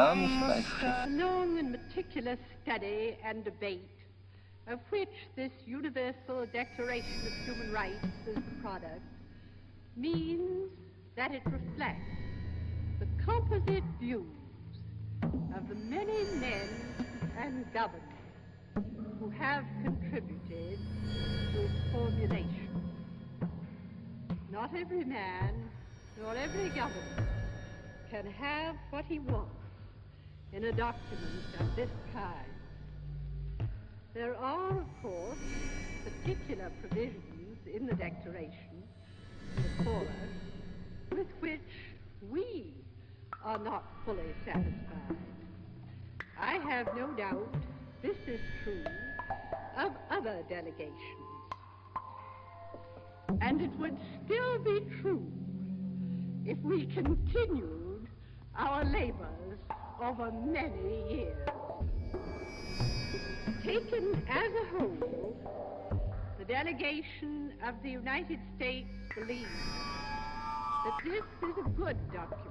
comes by A long and meticulous study and debate of which this Universal Declaration of Human Rights is the product means that it reflects the composite views of the many men and governments who have contributed to its formulation. Not every man nor every government can have what he wants in a document of this kind. There are, of course, particular provisions in the Declaration, before us, with which we are not fully satisfied. I have no doubt this is true of other delegations. And it would still be true if we continued our labors over many years. Taken as a whole, the delegation of the United States believes that this is a good document,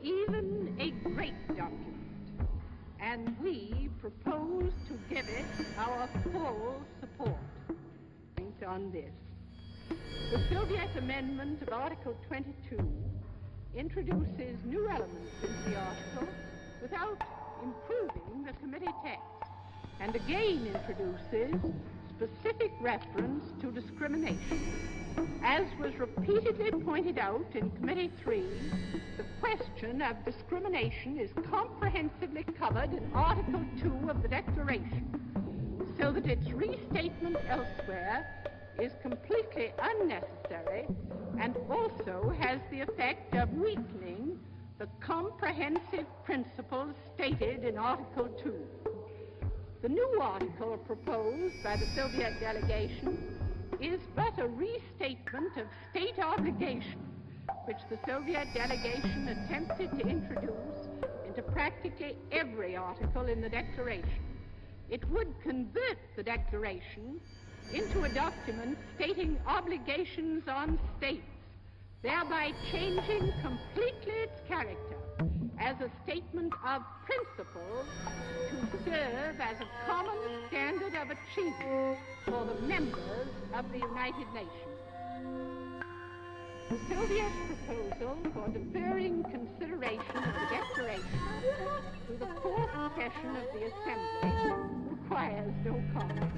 even a great document, and we propose to give it our full support. On this, the Soviet amendment of Article 22 introduces new elements into the article without improving the committee text, and again introduces specific reference to discrimination. As was repeatedly pointed out in Committee 3, the question of discrimination is comprehensively covered in Article 2 of the Declaration, so that its restatement elsewhere is completely unnecessary and also has the effect of weakening the comprehensive principles stated in Article 2. The new article proposed by the Soviet delegation is but a restatement of state obligation, which the Soviet delegation attempted to introduce into practically every article in the Declaration. It would convert the Declaration into a document stating obligations on states, thereby changing completely its character as a statement of principles to serve as a common standard of achievement for the members of the United Nations. The Soviet proposal for deferring consideration of the Declaration to the fourth session of the Assembly requires no comment.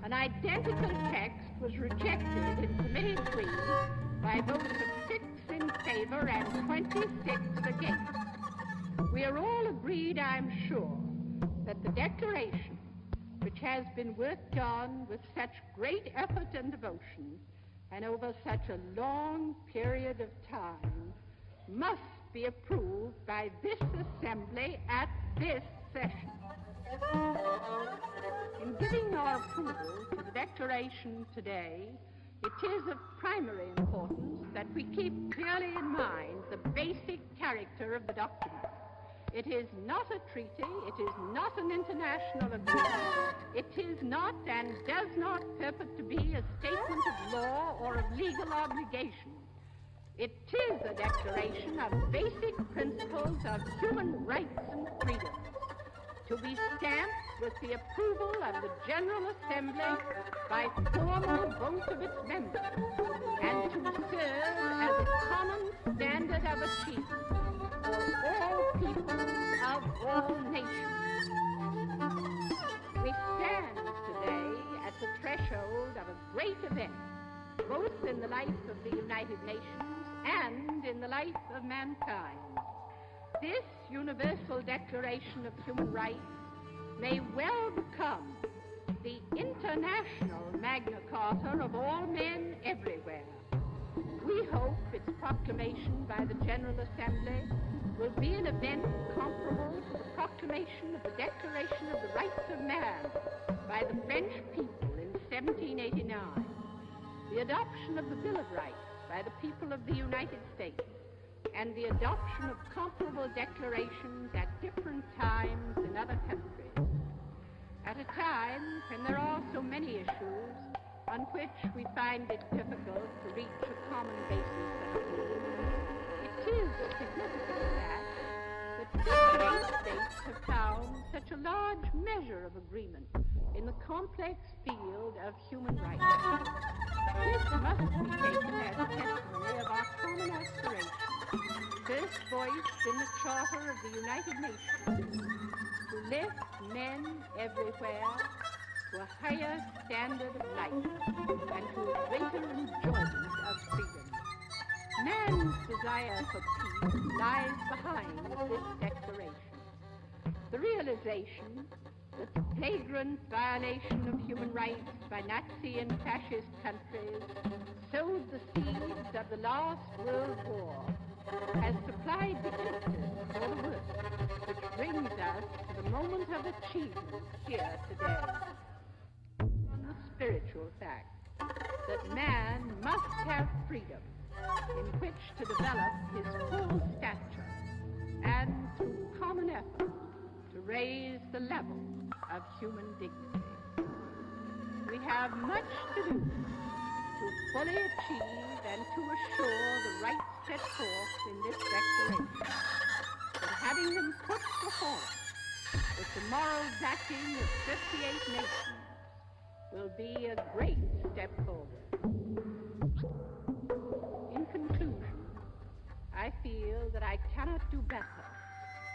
An identical text was rejected in Committee 3 by votes of 6 in favor and 26 against. We are all agreed, I'm sure, that the Declaration, which has been worked on with such great effort and devotion and over such a long period of time, must be approved by this Assembly at this session. In giving our approval to the Declaration today, it is of primary importance that we keep clearly in mind the basic character of the document. It is not a treaty, it is not an international agreement, it is not and does not purport to be a statement of law or of legal obligation. It is a declaration of basic principles of human rights and freedoms, to be stamped with the approval of the General Assembly by formal vote of its members, and to serve as a common standard of achievement for all people of all nations. We stand today at the threshold of a great event, both in the life of the United Nations and in the life of mankind. This Universal Declaration of Human Rights may well become the international Magna Carta of all men everywhere. We hope its proclamation by the General Assembly will be an event comparable to the proclamation of the Declaration of the Rights of Man by the French people in 1789, the adoption of the Bill of Rights by the people of the United States, and the adoption of comparable declarations at different times in other countries. At a time when there are so many issues on which we find it difficult to reach a common basis of agreement, it is a significant fact that the great states have found such a large measure of agreement in the complex field of human rights. This must be taken as testimony of our common aspiration, first voiced in the Charter of the United Nations, to lift men everywhere to a higher standard of life and to a greater enjoyment of freedom. Man's desire for peace lies behind this declaration. The realization that the flagrant violation of human rights by Nazi and fascist countries sowed the seeds of the last World War has supplied the impetus for the work, which brings us to the moment of achievement here today. The spiritual fact that man must have freedom in which to develop his full stature and through common effort to raise the level of human dignity. We have much to do to fully achieve and to assure the rights set forth in this declaration, but having them put before us with the moral backing of 58 nations will be a great step forward. In conclusion, I feel that I cannot do better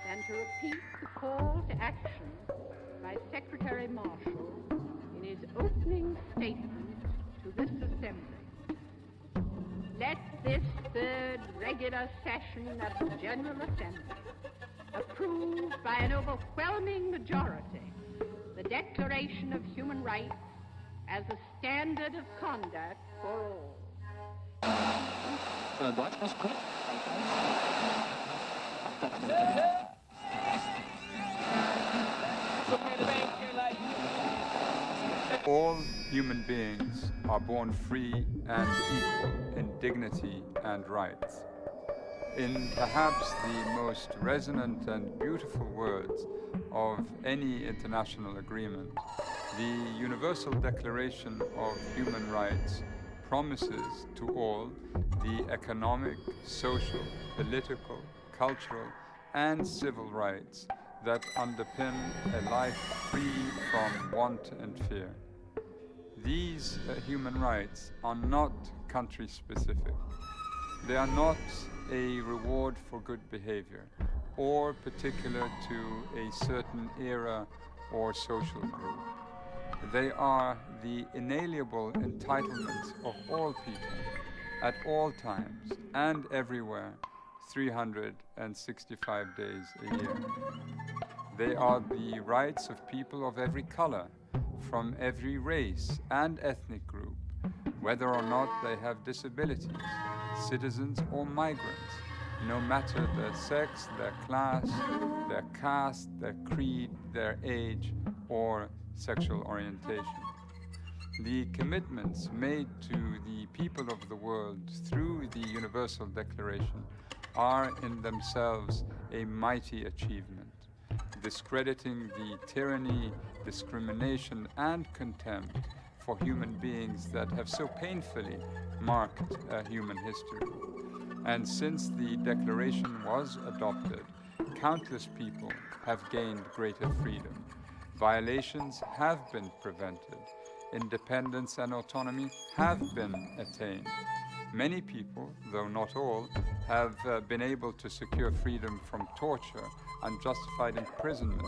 than to repeat the call to action by Secretary Marshall in his opening statement to this Assembly. Let this third regular session of the General Assembly approve by an overwhelming majority the Declaration of Human Rights as a standard of conduct for all. All human beings are born free and equal in dignity and rights. In perhaps the most resonant and beautiful words of any international agreement, the Universal Declaration of Human Rights promises to all the economic, social, political, cultural, and civil rights that underpin a life free from want and fear. These human rights are not country-specific. They are not a reward for good behavior or particular to a certain era or social group. They are the inalienable entitlements of all people at all times and everywhere, 365 days a year. They are the rights of people of every color, from every race and ethnic group, whether or not they have disabilities, citizens or migrants, no matter their sex, their class, their caste, their creed, their age, or sexual orientation. The commitments made to the people of the world through the Universal Declaration are in themselves a mighty achievement, discrediting the tyranny, discrimination, and contempt for human beings that have so painfully marked human history. And since the Declaration was adopted, countless people have gained greater freedom. Violations have been prevented. Independence and autonomy have been attained. Many people, though not all, have been able to secure freedom from torture, unjustified imprisonment,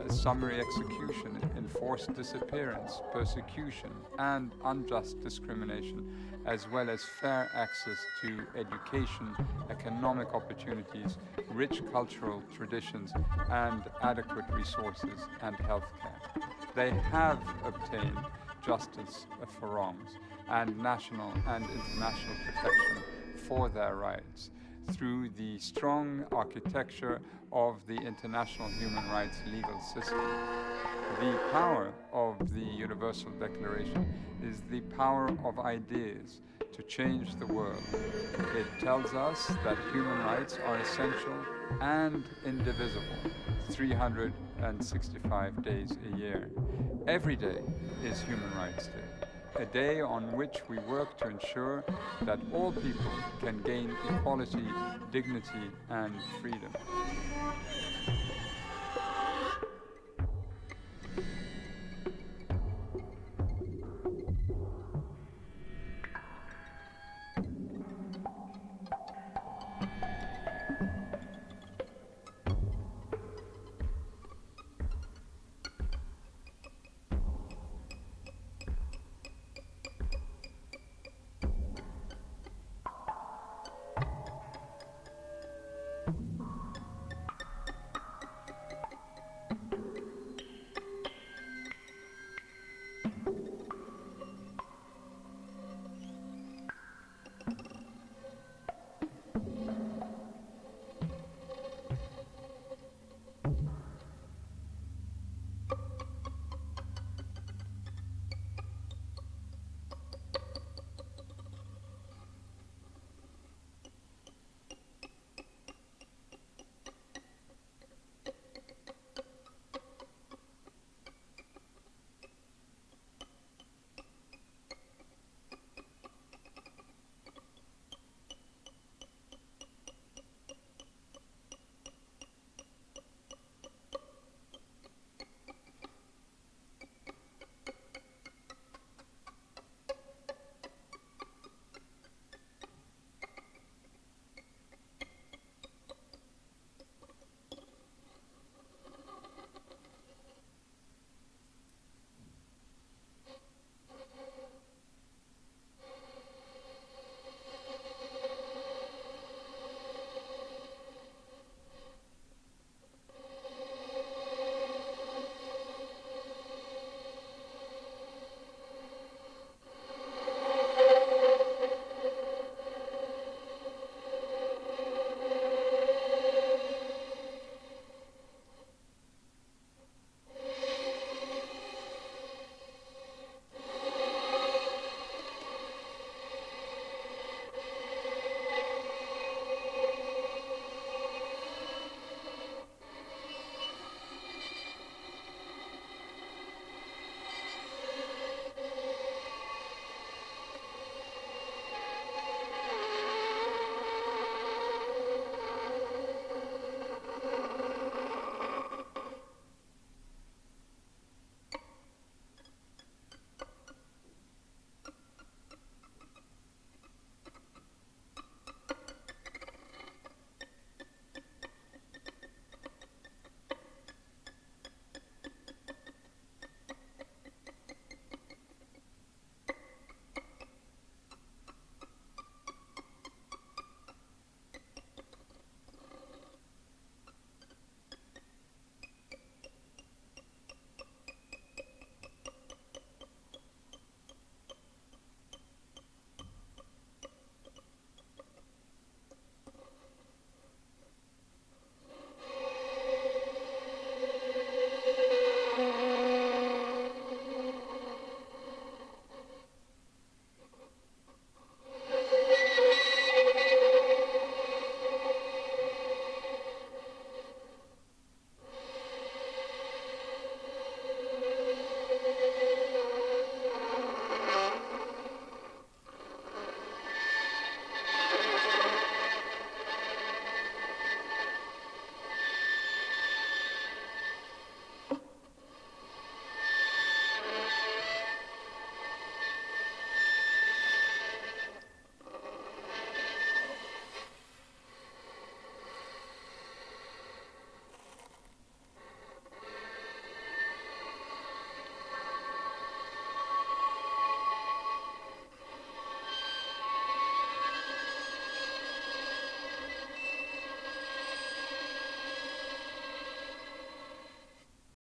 summary execution, enforced disappearance, persecution, and unjust discrimination, as well as fair access to education, economic opportunities, rich cultural traditions, and adequate resources and health care. They have obtained justice for wrongs and national and international protection for their rights through the strong architecture of the international human rights legal system. The power of the Universal Declaration is the power of ideas to change the world. It tells us that human rights are essential and indivisible, 365 days a year. Every day is Human Rights Day, a day on which we work to ensure that all people can gain equality, dignity, and freedom.